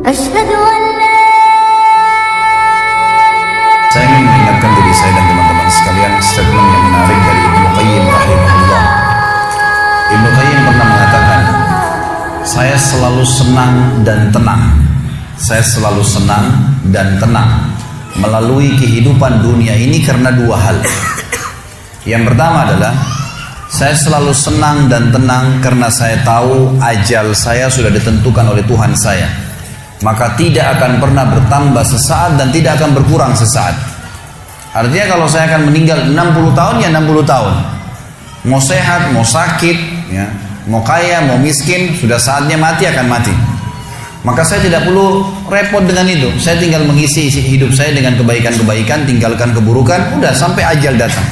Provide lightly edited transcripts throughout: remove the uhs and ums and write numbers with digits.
أشهد أن لا. Saya ingin mengingatkan diri saya dan teman-teman sekalian statement yang menarik dari Ibnu Qayyim rahimahullah. Ibnu Qayyim pernah mengatakan, saya selalu senang dan tenang. Saya selalu senang dan tenang melalui kehidupan dunia ini karena dua hal. Yang pertama adalah saya selalu senang dan tenang karena saya tahu ajal saya sudah ditentukan oleh Tuhan saya. Maka tidak akan pernah bertambah sesaat dan tidak akan berkurang sesaat. Artinya kalau saya akan meninggal 60 tahun ya 60 tahun. Mau sehat, mau sakit, ya, mau kaya, mau miskin, sudah saatnya mati akan mati. Maka saya tidak perlu repot dengan itu. Saya tinggal mengisi hidup saya dengan kebaikan-kebaikan, tinggalkan keburukan, udah sampai ajal datang.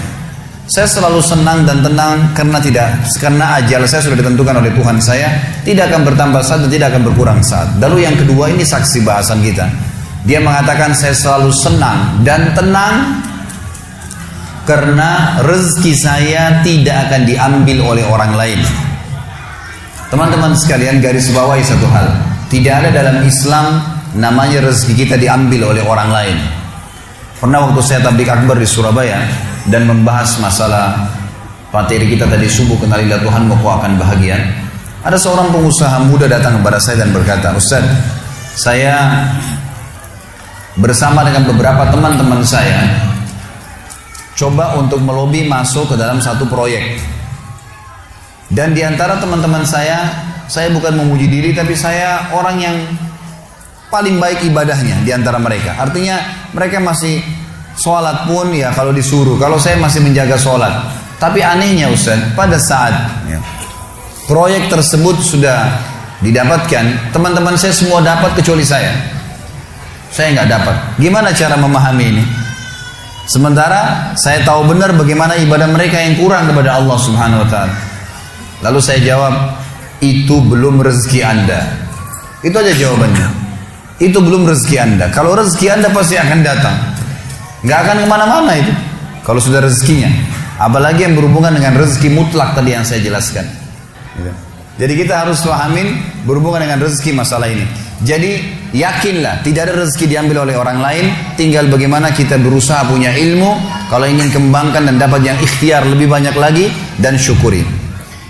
Saya selalu senang dan tenang karena ajal saya sudah ditentukan oleh Tuhan saya, tidak akan bertambah saat dan tidak akan berkurang saat. Lalu yang kedua, ini saksi bahasan kita. Dia mengatakan saya selalu senang dan tenang karena rezeki saya tidak akan diambil oleh orang lain. Teman-teman sekalian, garis bawahi satu hal. Tidak ada dalam Islam namanya rezeki kita diambil oleh orang lain. Pernah waktu saya tabligh akbar di Surabaya dan membahas masalah materi kita tadi subuh, kenalilah Tuhanmu kau akan bahagia. Ada seorang pengusaha muda datang kepada saya dan berkata, Ustaz, saya bersama dengan beberapa teman-teman saya coba untuk melobi masuk ke dalam satu proyek. Dan di antara teman-teman saya bukan memuji diri, tapi saya orang yang paling baik ibadahnya di antara mereka. Artinya mereka masih sholat pun ya kalau disuruh. Kalau saya masih menjaga sholat. Tapi anehnya Ustaz, pada saat ya, proyek tersebut sudah didapatkan, teman-teman saya semua dapat kecuali saya. Saya nggak dapat. Gimana cara memahami ini? Sementara saya tahu benar bagaimana ibadah mereka yang kurang kepada Allah Subhanahu wa ta'ala. Lalu saya jawab, itu belum rezeki Anda. Itu aja jawabannya. Itu belum rezeki Anda. Kalau rezeki Anda pasti akan datang. Nggak akan kemana-mana itu kalau sudah rezekinya. Apalagi yang berhubungan dengan rezeki mutlak tadi yang saya jelaskan. Jadi kita harus pahamin berhubungan dengan rezeki masalah ini. Jadi yakinlah tidak ada rezeki diambil oleh orang lain. Tinggal bagaimana kita berusaha punya ilmu. Kalau ingin kembangkan dan dapat yang ikhtiar lebih banyak lagi, dan syukuri.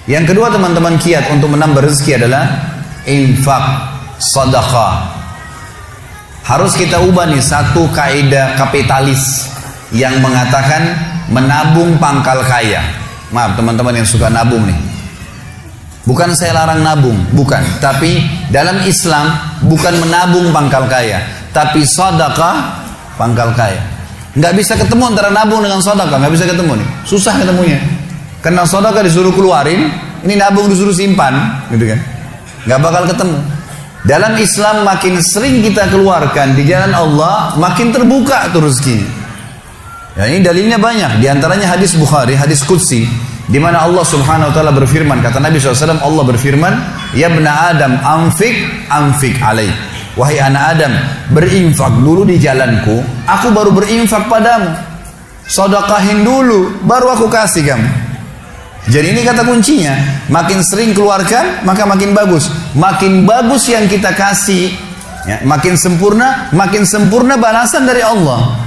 Yang kedua teman-teman, kiat untuk menambah rezeki adalah infak, sedekah. Harus kita ubah nih satu kaidah kapitalis yang mengatakan menabung pangkal kaya. Maaf teman-teman yang suka nabung nih. Bukan saya larang nabung, bukan. Tapi dalam Islam bukan menabung pangkal kaya, tapi sedekah pangkal kaya. Nggak bisa ketemu antara nabung dengan sedekah, nggak bisa ketemu nih. Susah ketemunya. Karena sedekah disuruh keluarin, ini nabung disuruh simpan, gitu kan? Nggak bakal ketemu. Dalam Islam makin sering kita keluarkan di jalan Allah, makin terbuka tuh rezekinya. Ya, ini dalilnya banyak. Di antaranya hadis Bukhari, hadis Qudsi, di mana Allah Subhanahu wa taala berfirman, kata Nabi SAW, Allah berfirman, "Ya bna Adam, anfik alaih." Wahai anak Adam, berinfak dulu di jalanku, aku baru berinfak padamu. Sedekahin dulu, baru aku kasih kamu. Jadi ini kata kuncinya, makin sering keluarkan maka makin bagus. Makin bagus yang kita kasih, ya, makin sempurna balasan dari Allah.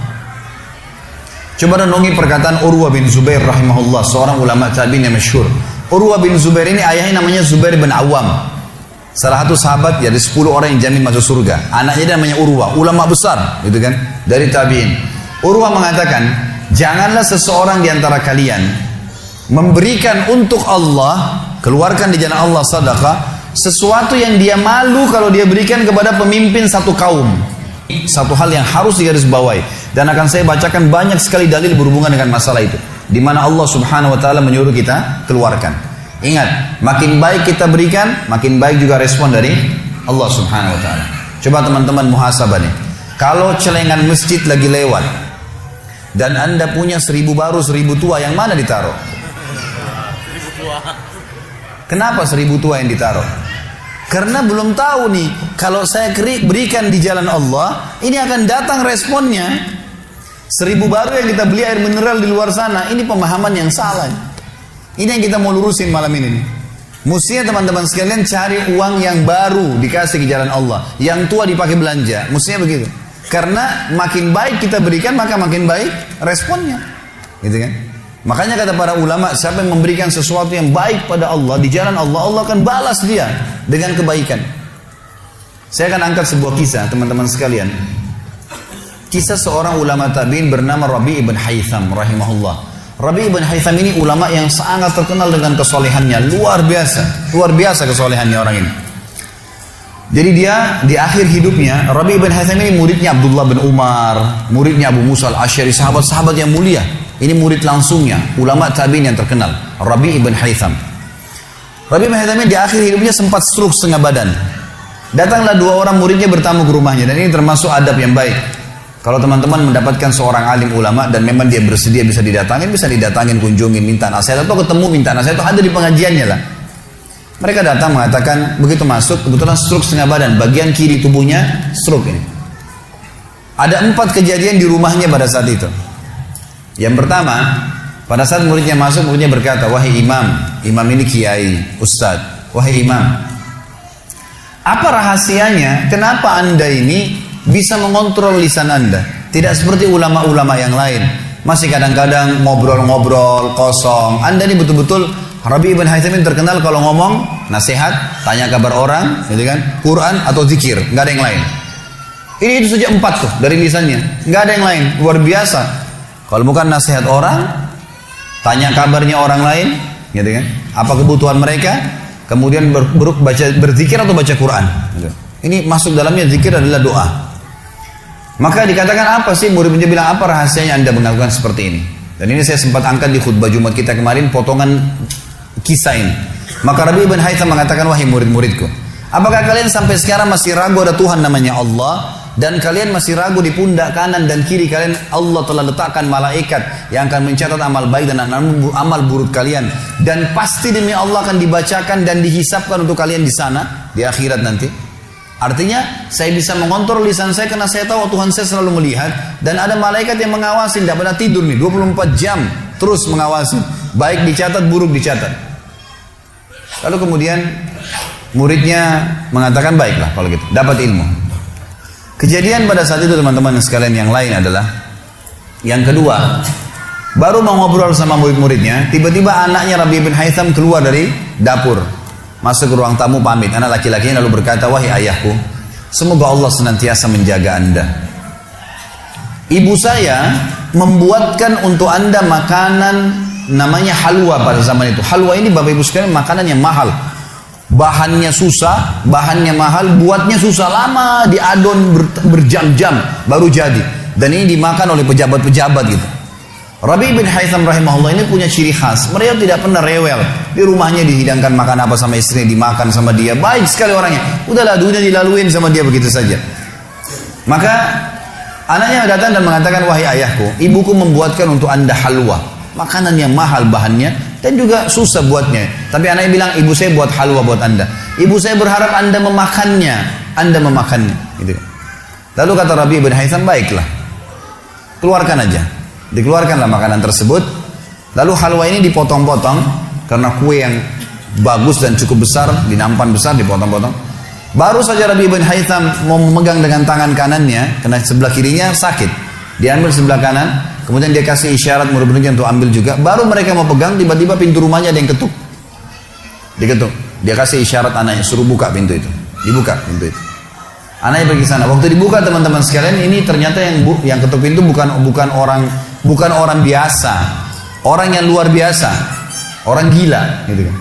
Coba renungi perkataan Urwah bin Zubair rahimahullah, seorang ulama tabi'in yang masyhur. Urwah bin Zubair ini ayahnya namanya Zubair bin Awam, salah satu sahabat ya, dari 10 orang yang jamin masuk surga. Anaknya namanya Urwah, ulama besar, gitu kan, dari tabi'in. Urwah mengatakan, janganlah seseorang di antara kalian memberikan untuk Allah, keluarkan di jalan Allah sedekah, sesuatu yang dia malu kalau dia berikan kepada pemimpin satu kaum. Satu hal yang harus digarisbawahi, dan akan saya bacakan banyak sekali dalil berhubungan dengan masalah itu, di mana Allah Subhanahu wa taala menyuruh kita keluarkan. Ingat, makin baik kita berikan, makin baik juga respon dari Allah Subhanahu wa taala. Coba teman-teman muhasabah nih. Kalau celengan masjid lagi lewat dan Anda punya 1000 baru 1000 tua, yang mana ditaruh? Kenapa 1000 tua yang ditaruh? Karena belum tahu nih, kalau saya berikan di jalan Allah, ini akan datang responnya. 1000 baru yang kita beli air mineral di luar sana, ini pemahaman yang salah. Ini yang kita mau lurusin malam ini nih. Mestinya teman-teman sekalian cari uang yang baru dikasih ke jalan Allah, yang tua dipakai belanja. Mestinya begitu. Karena makin baik kita berikan, maka makin baik responnya. Gitu kan? Makanya kata para ulama, siapa yang memberikan sesuatu yang baik pada Allah di jalan Allah, Allah akan balas dia dengan kebaikan. Saya akan angkat sebuah kisah teman-teman sekalian. Kisah seorang ulama tabi'in bernama Rabi' ibn Haytham rahimahullah. Rabi' ibn Haytham ini ulama yang sangat terkenal dengan kesolehannya, luar biasa kesolehannya orang ini. Jadi dia di akhir hidupnya, Rabi' ibn Haytham ini muridnya Abdullah bin Umar, muridnya Abu Musa al-Asy'ari, sahabat-sahabat yang mulia. Ini murid langsungnya, ulama tabi'in yang terkenal, Rabi' ibn Haytham. Rabi' ibn Haytham ini di akhir hidupnya sempat stroke setengah badan. Datanglah dua orang muridnya bertamu ke rumahnya, dan ini termasuk adab yang baik. Kalau teman-teman mendapatkan seorang alim ulama dan memang dia bersedia bisa didatangin, kunjungin, minta nasihat, atau ketemu minta nasihat, atau ada di pengajiannya lah. Mereka datang mengatakan, begitu masuk, kebetulan stroke setengah badan, bagian kiri tubuhnya stroke ini. Ada 4 kejadian di rumahnya pada saat itu. Yang pertama, pada saat muridnya masuk, muridnya berkata, wahai imam ini kiai, ustadz, wahai imam, apa rahasianya, kenapa anda ini bisa mengontrol lisan anda? Tidak seperti ulama-ulama yang lain, masih kadang-kadang ngobrol-ngobrol kosong. Anda ini betul-betul, Rabi' ibn Haytham ini terkenal kalau ngomong nasihat, tanya kabar orang, gitu kan, Quran atau zikir, nggak ada yang lain. Ini itu saja 4 tuh dari lisannya, nggak ada yang lain, luar biasa. Kalau bukan nasihat orang, tanya kabarnya orang lain, gitu kan, apa kebutuhan mereka, kemudian berzikir atau baca Quran. Gitu. Ini masuk dalamnya, zikir adalah doa. Maka dikatakan apa sih, murid-muridnya bilang, apa rahasianya anda melakukan seperti ini? Dan ini saya sempat angkat di khutbah Jumat kita kemarin, potongan kisah ini. Maka Rabi' ibn Haytham mengatakan, wahai murid-muridku, apakah kalian sampai sekarang masih ragu ada Tuhan namanya Allah? Dan kalian masih ragu di pundak kanan dan kiri kalian Allah telah letakkan malaikat yang akan mencatat amal baik dan amal buruk kalian. Dan pasti demi Allah akan dibacakan dan dihisapkan untuk kalian di sana, di akhirat nanti. Artinya saya bisa mengontrol lisan saya karena saya tahu Tuhan saya selalu melihat, dan ada malaikat yang mengawasi, tidak pernah tidur nih, 24 jam terus mengawasi, baik dicatat buruk dicatat. Lalu kemudian muridnya mengatakan, baiklah kalau gitu, dapat ilmu. Kejadian pada saat itu teman-teman sekalian yang lain adalah, yang kedua, baru mau ngobrol sama murid-muridnya, tiba-tiba anaknya Rabi' bin Haytham keluar dari dapur, masuk ke ruang tamu pamit. Anak laki-lakinya lalu berkata, wahai ayahku, semoga Allah senantiasa menjaga anda. Ibu saya membuatkan untuk anda makanan namanya halwa pada zaman itu. Halwa ini Bapak Ibu sekalian makanan yang mahal. Bahannya susah, bahannya mahal, buatnya susah, lama diadon berjam-jam baru jadi. Dan ini dimakan oleh pejabat-pejabat gitu. Rabi' bin Haytham rahimahullah ini punya ciri khas, mereka tidak pernah rewel. Di rumahnya dihidangkan makan apa sama istrinya, dimakan sama dia, baik sekali orangnya. Udahlah, dunia dilaluin sama dia begitu saja. Maka anaknya datang dan mengatakan, wahai ayahku, ibuku membuatkan untuk anda halwa, makanan yang mahal bahannya dan juga susah buatnya. Tapi anaknya bilang, ibu saya buat halwa buat anda. Ibu saya berharap anda memakannya, gitu. Lalu kata Rabi' bin Haytham, baiklah, keluarkan aja. Dikeluarkanlah makanan tersebut. Lalu halwa ini dipotong-potong, karena kue yang bagus dan cukup besar, di nampan besar dipotong-potong. Baru saja Rabi' bin Haytham mau memegang dengan tangan kanannya, karena sebelah kirinya sakit, diambil sebelah kanan, kemudian dia kasih isyarat murid-muridnya untuk ambil juga. Baru mereka mau pegang, tiba-tiba pintu rumahnya ada yang ketuk. Diketuk. Dia kasih isyarat anaknya, suruh buka pintu itu. Dibuka pintu itu. Anaknya pergi sana. Waktu dibuka teman-teman sekalian, ini ternyata yang ketuk pintu bukan orang biasa, orang yang luar biasa, orang gila, gitu kan.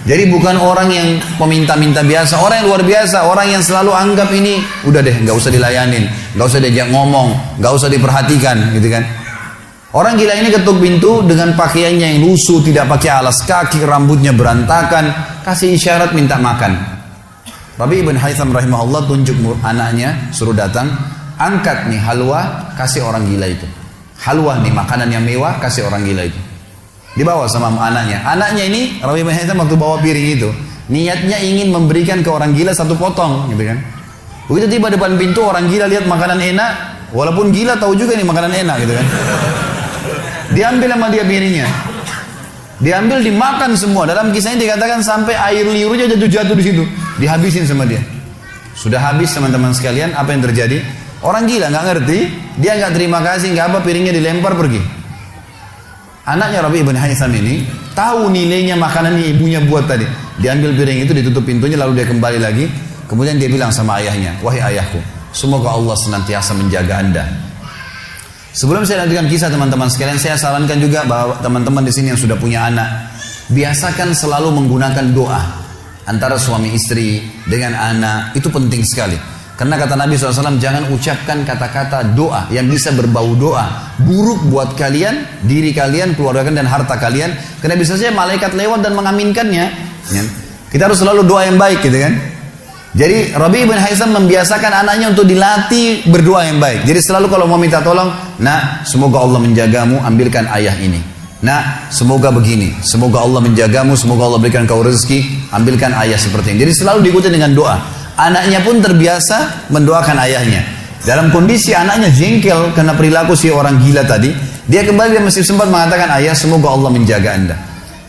Jadi bukan orang yang peminta-minta biasa, orang yang luar biasa, orang yang selalu anggap ini udah deh, nggak usah dilayanin, nggak usah diajak ngomong, nggak usah diperhatikan, gitu kan. Orang gila ini ketuk pintu dengan pakaiannya yang lusuh, tidak pakai alas kaki, rambutnya berantakan, kasih isyarat minta makan. Rabi' ibn Haytham rahimahullah tunjuk anaknya, suruh datang, angkat nih halwa, kasih orang gila itu. Halwa nih, makanan yang mewah, kasih orang gila itu. Dibawa sama anaknya. Anaknya ini, Rabi' ibn Haytham waktu bawa piring itu, niatnya ingin memberikan ke orang gila 1 potong, gitu kan. Begitu tiba depan pintu, orang gila lihat makanan enak, walaupun gila tahu juga nih makanan enak, gitu kan. Diambil sama dia piringnya. Diambil, dimakan semua. Dalam kisahnya dikatakan sampai air liurnya jatuh-jatuh di situ, dihabisin sama dia. Sudah habis teman-teman sekalian, apa yang terjadi? Orang gila nggak ngerti, dia nggak terima kasih, nggak apa, piringnya dilempar pergi. Anaknya Rabi ibn Haytham ini tahu nilainya makanan yang ibunya buat tadi. Diambil piring itu, ditutup pintunya, lalu dia kembali lagi. Kemudian dia bilang sama ayahnya, wahai ayahku, semoga Allah senantiasa menjaga anda. Sebelum saya lanjutkan kisah teman-teman sekalian, saya sarankan juga bahwa teman-teman di sini yang sudah punya anak, biasakan selalu menggunakan doa antara suami istri dengan anak, itu penting sekali. Karena kata Nabi SAW, jangan ucapkan kata-kata doa yang bisa berbau doa buruk buat kalian, diri kalian, keluarga kalian, dan harta kalian. Karena bisa saja malaikat lewat dan mengaminkannya. Kita harus selalu doa yang baik gitu kan. Jadi Rabi ibn Haytham membiasakan anaknya untuk dilatih berdoa yang baik. Jadi selalu kalau mau minta tolong, nak semoga Allah menjagamu, ambilkan ayah ini. Nak semoga begini, semoga Allah menjagamu, semoga Allah berikan kau rezeki, ambilkan ayah seperti ini. Jadi selalu diikuti dengan doa. Anaknya pun terbiasa mendoakan ayahnya. Dalam kondisi anaknya jengkel karena perilaku si orang gila tadi, dia kembali dan masih sempat mengatakan, ayah semoga Allah menjaga anda.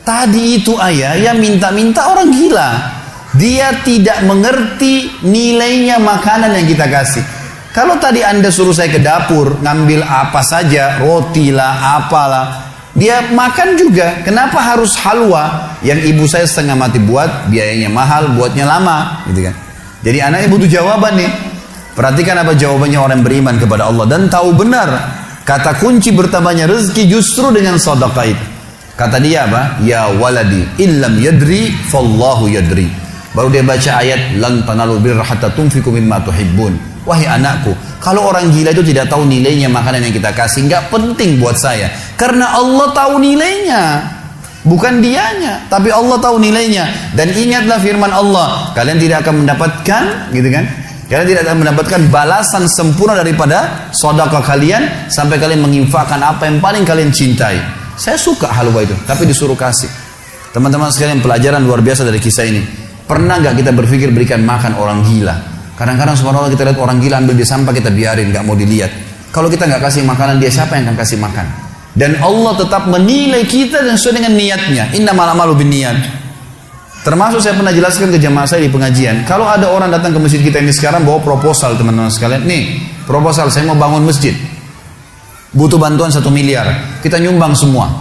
Tadi itu ayah yang minta-minta orang gila. Dia tidak mengerti nilainya makanan yang kita kasih. Kalau tadi anda suruh saya ke dapur, ngambil apa saja, roti lah, apalah, dia makan juga. Kenapa harus halwa yang ibu saya setengah mati buat, biayanya mahal, buatnya lama, gitu kan? Jadi anaknya butuh jawaban nih. Perhatikan apa jawabannya orang beriman kepada Allah dan tahu benar kata kunci bertambahnya rezeki justru dengan sedekah itu. Kata dia apa? Ya waladi, illam yadri, fallahu yadri. Baru dia baca ayat lan tanalul birra hatta tunfiqu mimma tuhibbun. Wahai anakku, kalau orang gila itu tidak tahu nilainya makanan yang kita kasih, nggak penting buat saya. Karena Allah tahu nilainya. Bukan dianya, tapi Allah tahu nilainya. Dan ingatlah firman Allah, kalian tidak akan mendapatkan, gitu kan? Kalian tidak akan mendapatkan balasan sempurna daripada sedekah kalian sampai kalian menginfakkan apa yang paling kalian cintai. Saya suka halwa itu, tapi disuruh kasih. Teman-teman sekalian, pelajaran luar biasa dari kisah ini. Pernah nggak kita berpikir berikan makan orang gila? Kadang-kadang subhanallah kita lihat orang gila ambil di sampah, kita biarin, nggak mau dilihat. Kalau kita nggak kasih makanan dia, siapa yang akan kasih makan? Dan Allah tetap menilai kita dan sesuai dengan niatnya. Innamal a'malu binniyat. Termasuk saya pernah jelaskan ke jamaah saya di pengajian. Kalau ada orang datang ke masjid kita ini sekarang bawa proposal teman-teman sekalian. Nih proposal, saya mau bangun masjid. Butuh bantuan 1 miliar. Kita nyumbang semua.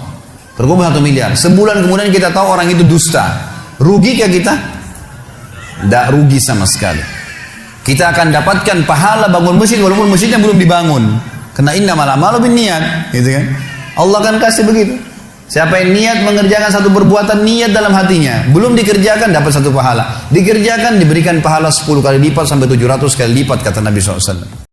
Terkumpul 1 miliar. Sebulan kemudian kita tahu orang itu dusta. Rugi kah kita? Tidak rugi sama sekali. Kita akan dapatkan pahala bangun masjid walaupun masjidnya belum dibangun. Karena innamal a'malu binniyat, gitu kan? Allah akan kasih begitu. Siapa yang niat mengerjakan satu perbuatan, niat dalam hatinya, belum dikerjakan dapat 1 pahala. Dikerjakan diberikan pahala 10 kali lipat sampai 700 kali lipat kata Nabi SAW.